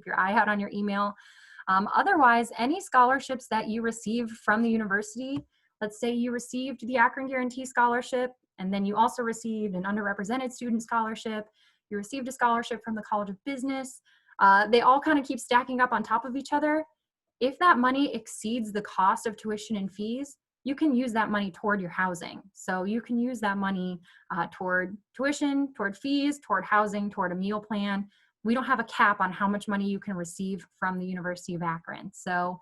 [SPEAKER 1] your eye out on your email. Otherwise, any scholarships that you receive from the university, let's say you received the Akron Guarantee Scholarship, and then you also received an underrepresented student scholarship, you received a scholarship from the College of Business, they all kind of keep stacking up on top of each other. If that money exceeds the cost of tuition and fees, you can use that money toward your housing. So you can use that money toward tuition, toward fees, toward housing, toward a meal plan. We don't have a cap on how much money you can receive from the University of Akron. So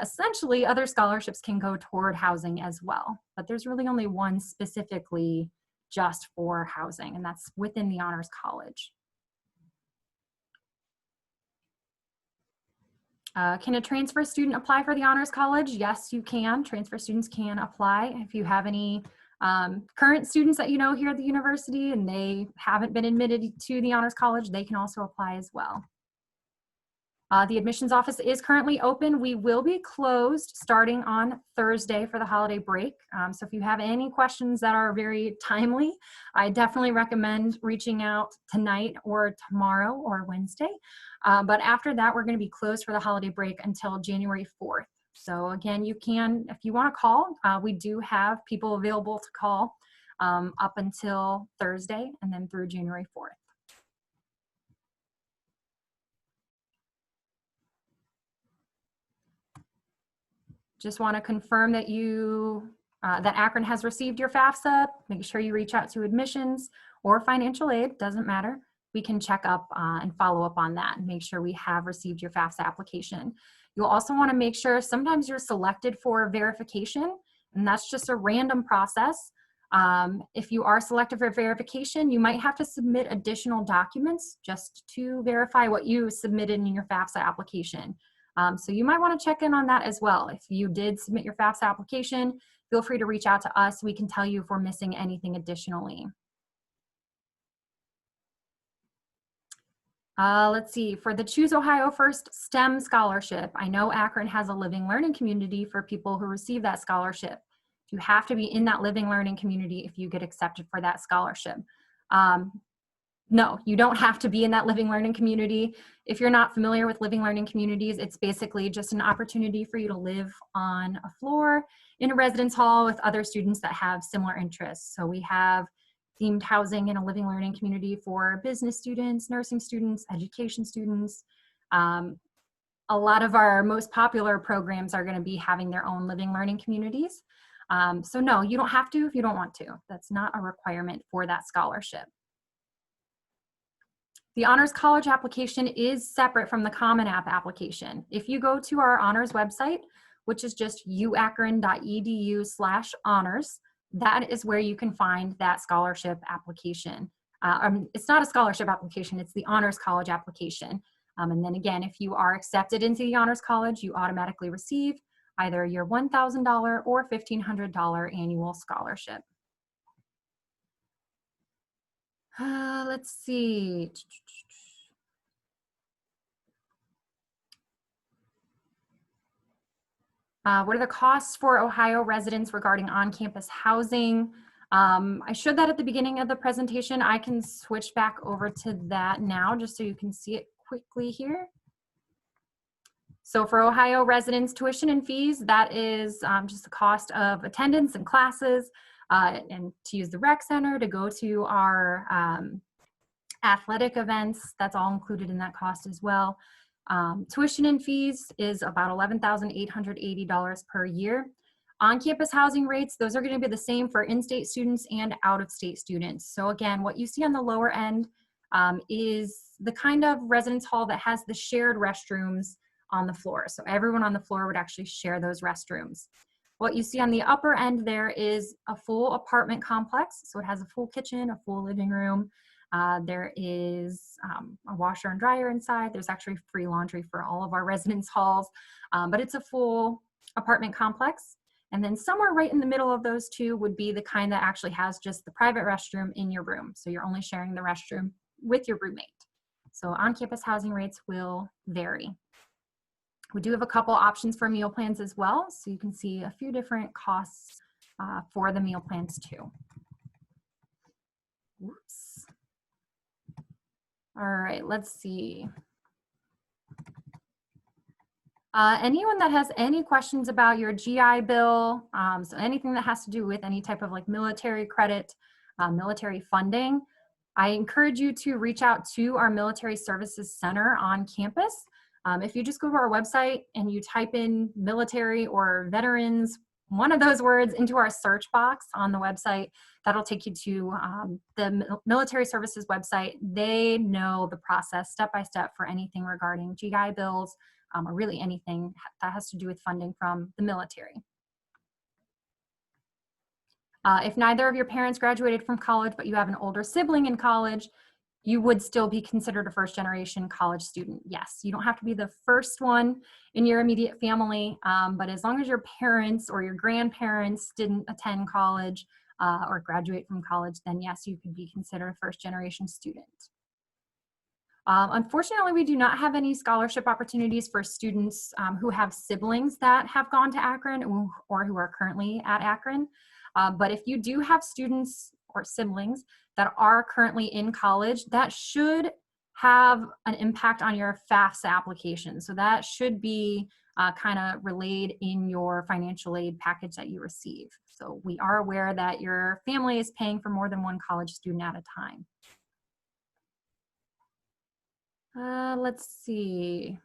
[SPEAKER 1] essentially, other scholarships can go toward housing as well. But there's really only one specifically just for housing, and that's within the Honors College. Can a transfer student apply for the Honors College? Yes, you can. Transfer students can apply. If you have any current students that you know here at the university and they haven't been admitted to the Honors College, they can also apply as well. The admissions office is currently open. We will be closed starting on Thursday for the holiday break. So if you have any questions that are very timely, I definitely recommend reaching out tonight or tomorrow or Wednesday. But after that, we're going to be closed for the holiday break until January 4th. So again, you can, if you want to call, we do have people available to call up until Thursday and then through January 4th. Just want to confirm that that Akron has received your FAFSA. Make sure you reach out to admissions or financial aid, doesn't matter. We can check up and follow up on that and make sure we have received your FAFSA application. You'll also want to make sure sometimes you're selected for verification, and that's just a random process. If you are selected for verification, you might have to submit additional documents just to verify what you submitted in your FAFSA application. So you might want to check in on that as well. If you did submit your FAFSA application, feel free to reach out to us. We can tell you if we're missing anything additionally. Let's see, for the Choose Ohio First STEM scholarship, I know Akron has a living learning community for people who receive that scholarship. You have to be in that living learning community if you get accepted for that scholarship. No, you don't have to be in that living learning community. If you're not familiar with living learning communities, it's basically just an opportunity for you to live on a floor in a residence hall with other students that have similar interests. So we have themed housing in a living learning community for business students, nursing students, education students. A lot of our most popular programs are going to be having their own living learning communities. So no, you don't have to if you don't want to. That's not a requirement for that scholarship. The Honors College application is separate from the Common App application. If you go to our honors website, which is just uakron.edu/honors, that is where you can find that scholarship application. It's not a scholarship application, it's the Honors College application. And then again, if you are accepted into the Honors College, you automatically receive either your $1,000 or $1,500 annual scholarship. Let's see. What are the costs for Ohio residents regarding on-campus housing? I showed that at the beginning of the presentation. I can switch back over to that now just so you can see it quickly here. So for Ohio residents, tuition and fees, that is just the cost of attendance and classes, and to use the rec center, to go to our athletic events, that's all included in that cost as well. Tuition and fees is about $11,880 per year. On-campus housing rates, those are going to be the same for in-state students and out-of-state students. So again, what you see on the lower end is the kind of residence hall that has the shared restrooms on the floor. So everyone on the floor would actually share those restrooms. What you see on the upper end there is a full apartment complex. So it has a full kitchen, a full living room. There is a washer and dryer inside. There's actually free laundry for all of our residence halls, but it's a full apartment complex. And then somewhere right in the middle of those two would be the kind that actually has just the private restroom in your room. So you're only sharing the restroom with your roommate. So on-campus housing rates will vary. We do have a couple options for meal plans as well. So you can see a few different costs for the meal plans too. Whoops. All right, let's see. Anyone that has any questions about your GI Bill, so anything that has to do with any type of like military credit, military funding, I encourage you to reach out to our Military Services Center on campus. If you just go to our website and you type in military or veterans, one of those words into our search box on the website, that'll take you to the Military Services website. They know the process step by step for anything regarding GI Bills, or really anything that has to do with funding from the military. If neither of your parents graduated from college, but you have an older sibling in college, you would still be considered a first-generation college student. Yes, you don't have to be the first one in your immediate family, but as long as your parents or your grandparents didn't attend college or graduate from college, then yes, you could be considered a first-generation student. Unfortunately, we do not have any scholarship opportunities for students who have siblings that have gone to Akron or who are currently at Akron. But if you do have students or siblings that are currently in college, that should have an impact on your FAFSA application. So that should be kind of relayed in your financial aid package that you receive. So we are aware that your family is paying for more than one college student at a time. Let's see.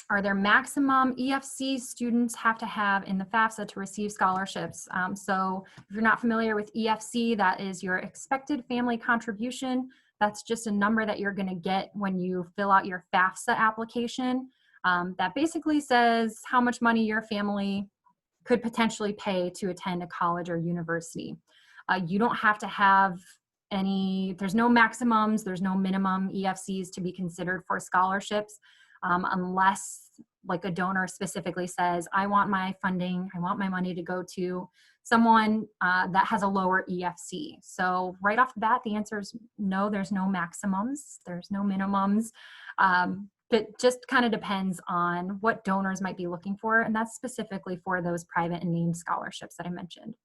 [SPEAKER 1] Are there maximum EFC students have to have in the FAFSA to receive scholarships? So if you're not familiar with EFC, that is your expected family contribution. That's just a number that you're gonna get when you fill out your FAFSA application. That basically says how much money your family could potentially pay to attend a college or university. You don't have to have there's no maximums, there's no minimum EFCs to be considered for scholarships. Unless like a donor specifically says, I want my funding, I want my money to go to someone that has a lower EFC. So right off the bat, the answer is no, there's no maximums, there's no minimums. It just kind of depends on what donors might be looking for, and that's specifically for those private and named scholarships that I mentioned.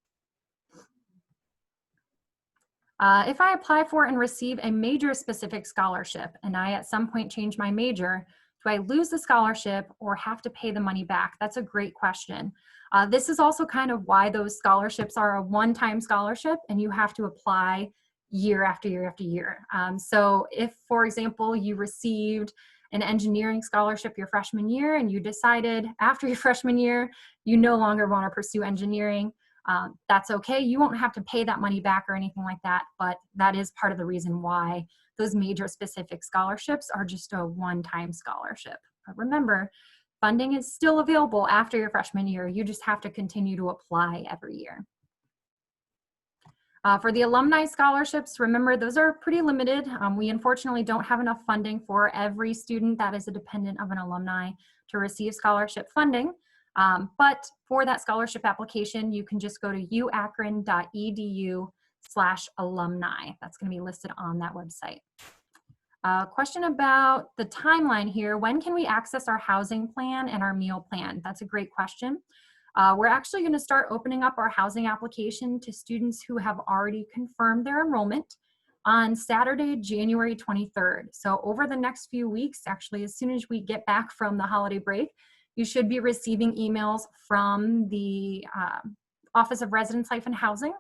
[SPEAKER 1] If I apply for and receive a major specific scholarship and I at some point change my major, do I lose the scholarship or have to pay the money back? That's a great question. This is also kind of why those scholarships are a one-time scholarship and you have to apply year after year after year. So if, for example, you received an engineering scholarship your freshman year and you decided after your freshman year you no longer want to pursue engineering, that's okay. You won't have to pay that money back or anything like that, but that is part of the reason why those major specific scholarships are just a one-time scholarship. But remember, funding is still available after your freshman year. You just have to continue to apply every year. For the alumni scholarships, remember those are pretty limited. We unfortunately don't have enough funding for every student that is a dependent of an alumni to receive scholarship funding. But for that scholarship application, you can just go to uakron.edu/alumni. That's going to be listed on that website. Question about the timeline here. When can we access our housing plan and our meal plan? That's a great question. We're actually going to start opening up our housing application to students who have already confirmed their enrollment on Saturday, January 23rd. So over the next few weeks, actually, as soon as we get back from the holiday break, you should be receiving emails from the Office of Residence Life and Housing,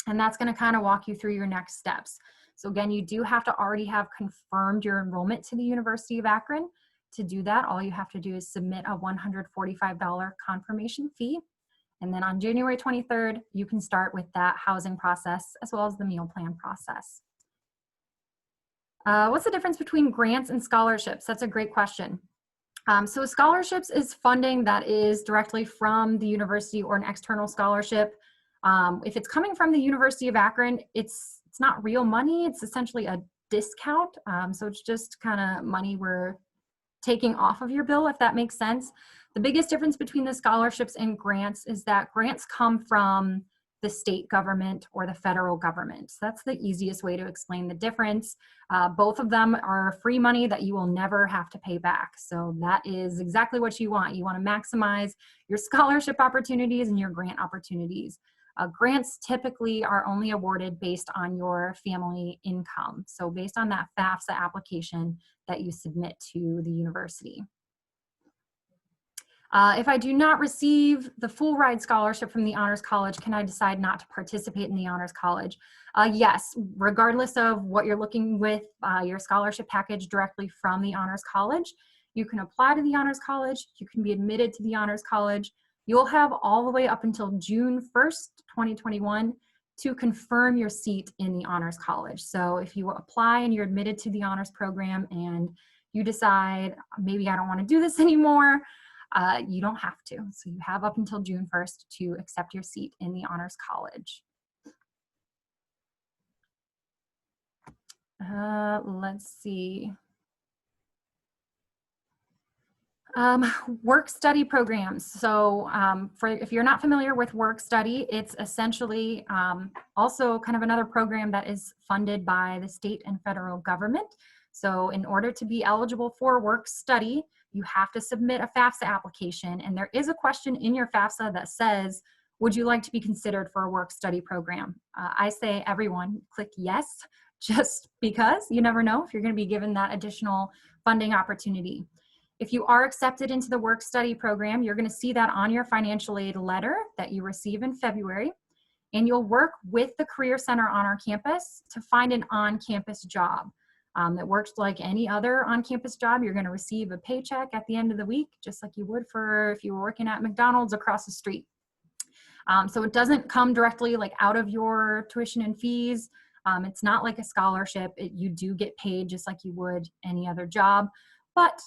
[SPEAKER 1] and that's going to kind of walk you through your next steps. So again, you do have to already have confirmed your enrollment to the University of Akron. To do that, all you have to do is submit a $145 confirmation fee. And then on January 23rd, you can start with that housing process as well as the meal plan process. What's the difference between grants and scholarships? That's a great question. So scholarships is funding that is directly from the university or an external scholarship. If it's coming from the University of Akron, it's not real money. It's essentially a discount. So it's just kind of money we're taking off of your bill, if that makes sense. The biggest difference between the scholarships and grants is that grants come from the state government or the federal government. So that's the easiest way to explain the difference. Both of them are free money that you will never have to pay back. So that is exactly what you want. You want to maximize your scholarship opportunities and your grant opportunities. Grants typically are only awarded based on your family income. So based on that FAFSA application that you submit to the university. If I do not receive the full ride scholarship from the Honors College, can I decide not to participate in the Honors College? Yes, regardless of what you're looking with your scholarship package directly from the Honors College, you can apply to the Honors College, you can be admitted to the Honors College. You'll have all the way up until June 1st, 2021 to confirm your seat in the Honors College. So if you apply and you're admitted to the Honors Program and you decide, maybe I don't want to do this anymore, you don't have to. So you have up until June 1st to accept your seat in the Honors College. Let's see. Work study programs. So if you're not familiar with work study, it's essentially also kind of another program that is funded by the state and federal government. So in order to be eligible for work study, you have to submit a FAFSA application. And there is a question in your FAFSA that says, would you like to be considered for a work study program? I say everyone click yes, just because you never know if you're going to be given that additional funding opportunity. If you are accepted into the work study program, you're going to see that on your financial aid letter that you receive in February, and you'll work with the Career Center on our campus to find an on-campus job that works like any other on-campus job. You're going to receive a paycheck at the end of the week, just like you would for if you were working at McDonald's across the street. So it doesn't come directly like out of your tuition and fees. It's not like a scholarship. You do get paid just like you would any other job, but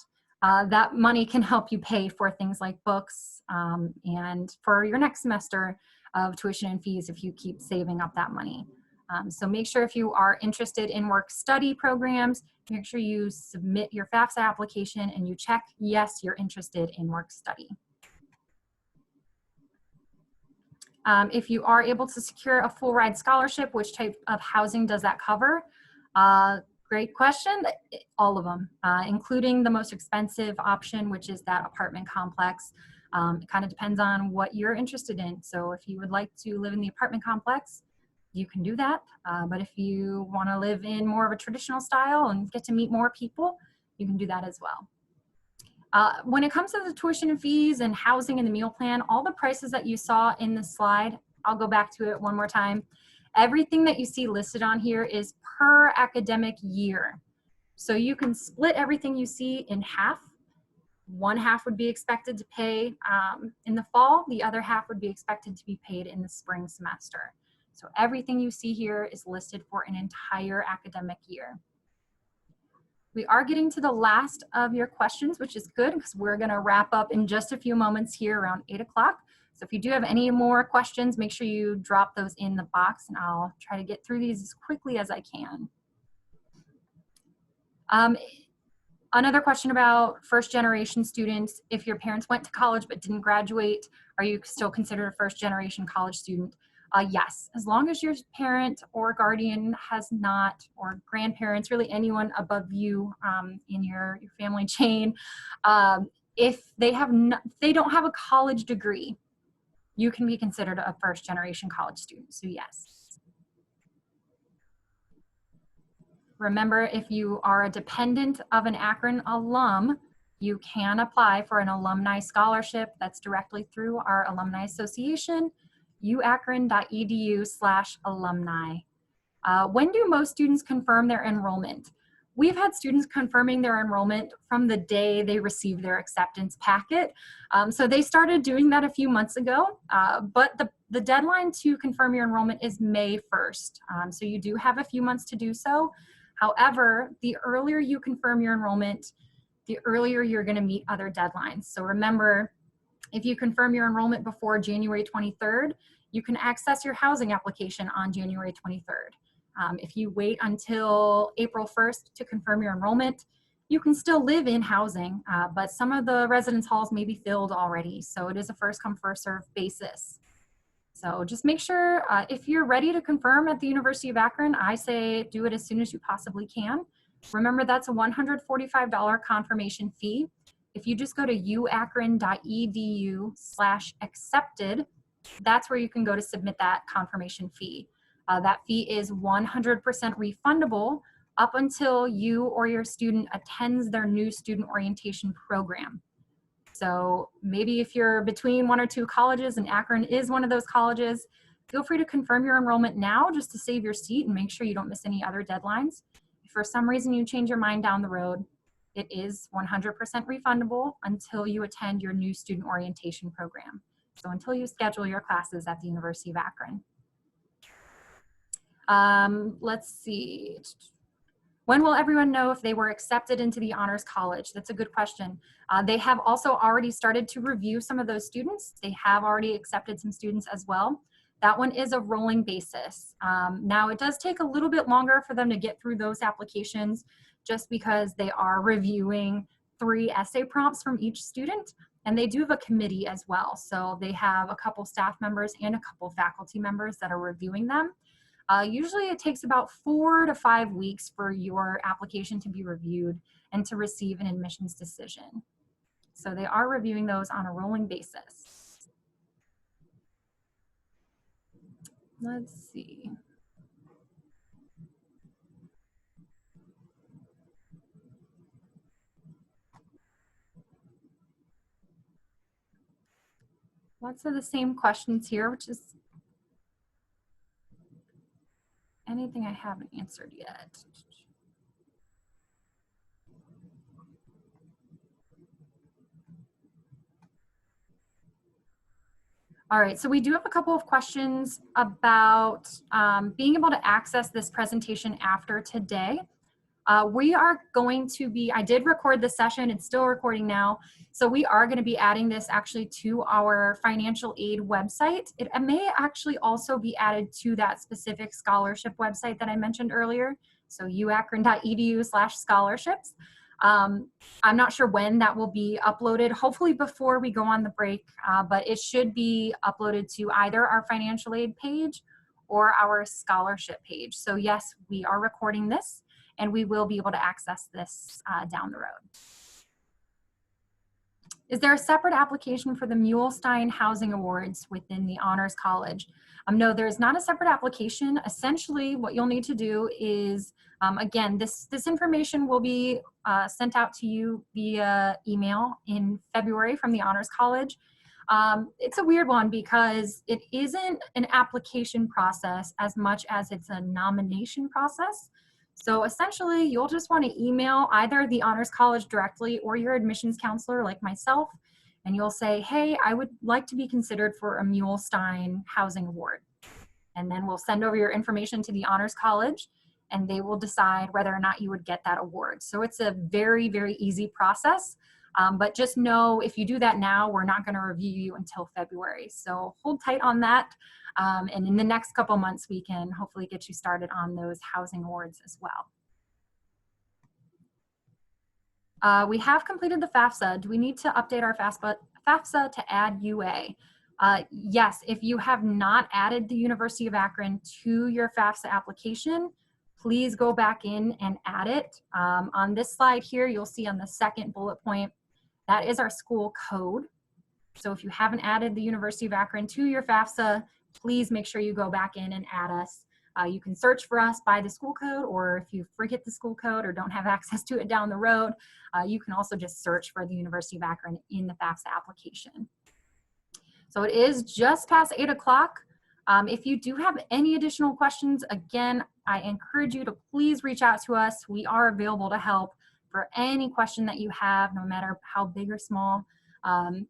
[SPEAKER 1] that money can help you pay for things like books and for your next semester of tuition and fees if you keep saving up that money. So make sure if you are interested in work study programs, make sure you submit your FAFSA application and you check, yes, you're interested in work study. If you are able to secure a full ride scholarship, which type of housing does that cover? Great question. All of them, including the most expensive option, which is that apartment complex. It kind of depends on what you're interested in. So if you would like to live in the apartment complex, you can do that. But if you want to live in more of a traditional style and get to meet more people, you can do that as well. When it comes to the tuition fees and housing and the meal plan, all the prices that you saw in the slide, I'll go back to it one more time. Everything that you see listed on here is per academic year. So you can split everything you see in half. One half would be expected to pay in the fall, the other half would be expected to be paid in the spring semester. So everything you see here is listed for an entire academic year. We are getting to the last of your questions, which is good because we're going to wrap up in just a few moments here around 8 o'clock. So if you do have any more questions, make sure you drop those in the box and I'll try to get through these as quickly as I can. Another question about first-generation students. If your parents went to college but didn't graduate, are you still considered a first-generation college student? Yes, as long as your parent or guardian has not, or grandparents, really anyone above you in your family chain, if they don't have a college degree, you can be considered a first-generation college student, so yes. Remember, if you are a dependent of an Akron alum, you can apply for an alumni scholarship that's directly through our alumni association, uakron.edu/alumni. When do most students confirm their enrollment? We've had students confirming their enrollment from the day they received their acceptance packet. So they started doing that a few months ago, but the deadline to confirm your enrollment is May 1st. So you do have a few months to do so. However, the earlier you confirm your enrollment, the earlier you're going to meet other deadlines. So remember, if you confirm your enrollment before January 23rd, you can access your housing application on January 23rd. If you wait until April 1st to confirm your enrollment, you can still live in housing, but some of the residence halls may be filled already. So it is a first come, first served basis. So just make sure if you're ready to confirm at the University of Akron, I say do it as soon as you possibly can. Remember, that's a $145 confirmation fee. If you just go to uakron.edu/accepted, that's where you can go to submit that confirmation fee. That fee is 100% refundable up until you or your student attends their new student orientation program. So maybe if you're between one or two colleges and Akron is one of those colleges, feel free to confirm your enrollment now just to save your seat and make sure you don't miss any other deadlines. If for some reason you change your mind down the road, it is 100% refundable until you attend your new student orientation program. So until you schedule your classes at the University of Akron. Let's see. When will everyone know if they were accepted into the Honors College? That's a good question. They have also already started to review some of those students. They have already accepted some students as well. That one is a rolling basis. Now it does take a little bit longer for them to get through those applications just because they are reviewing 3 essay prompts from each student, and they do have a committee as well. So they have a couple staff members and a couple faculty members that are reviewing them. Usually it takes about 4 to 5 weeks for your application to be reviewed and to receive an admissions decision. So they are reviewing those on a rolling basis. Let's see. Lots of the same questions here, which is anything I haven't answered yet. All right, so we do have a couple of questions about being able to access this presentation after today. We are going to be, I did record this session, it's still recording now, so we are going to be adding this actually to our financial aid website. It may actually also be added to that specific scholarship website that I mentioned earlier, so uakron.edu/scholarships. I'm not sure when that will be uploaded, hopefully before we go on the break, but it should be uploaded to either our financial aid page or our scholarship page. So yes, we are recording this and we will be able to access this down the road. Is there a separate application for the Muhlstein Housing Awards within the Honors College? No, there's not a separate application. Essentially, what you'll need to do is, again, this information will be sent out to you via email in February from the Honors College. It's a weird one because it isn't an application process as much as it's a nomination process. So essentially, you'll just want to email either the Honors College directly or your admissions counselor like myself, and you'll say, hey, I would like to be considered for a Mulestein Housing Award. And then we'll send over your information to the Honors College, and they will decide whether or not you would get that award. So it's a very, very easy process. But just know if you do that now, we're not going to review you until February. So hold tight on that. And in the next couple months, we can hopefully get you started on those housing awards as well. We have completed the FAFSA. Do we need to update our FAFSA to add UA? Yes, if you have not added the University of Akron to your FAFSA application, please go back in and add it. On this slide here, you'll see on the second bullet point, that is our school code. So if you haven't added the University of Akron to your FAFSA, please make sure you go back in and add us. You can search for us by the school code, or if you forget the school code or don't have access to it down the road, you can also just search for the University of Akron in the FAFSA application. So it is just past 8 o'clock. If you do have any additional questions, again, I encourage you to please reach out to us. We are available to help for any question that you have, no matter how big or small.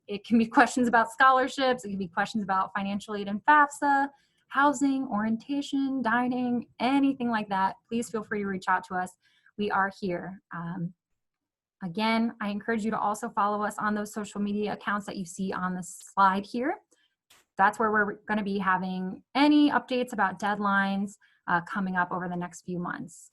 [SPEAKER 1] It can be questions about scholarships, it can be questions about financial aid and FAFSA, housing, orientation, dining, anything like that. Please feel free to reach out to us. We are here. Again, I encourage you to also follow us on those social media accounts that you see on the slide here. That's where we're going to be having any updates about deadlines coming up over the next few months.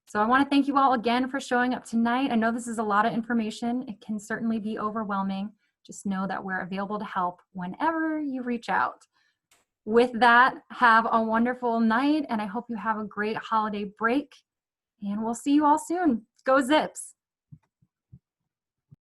[SPEAKER 1] So I want to thank you all again for showing up tonight. I know this is a lot of information. It can certainly be overwhelming. Just know that we're available to help whenever you reach out. With that, have a wonderful night, and I hope you have a great holiday break. And we'll see you all soon. Go Zips!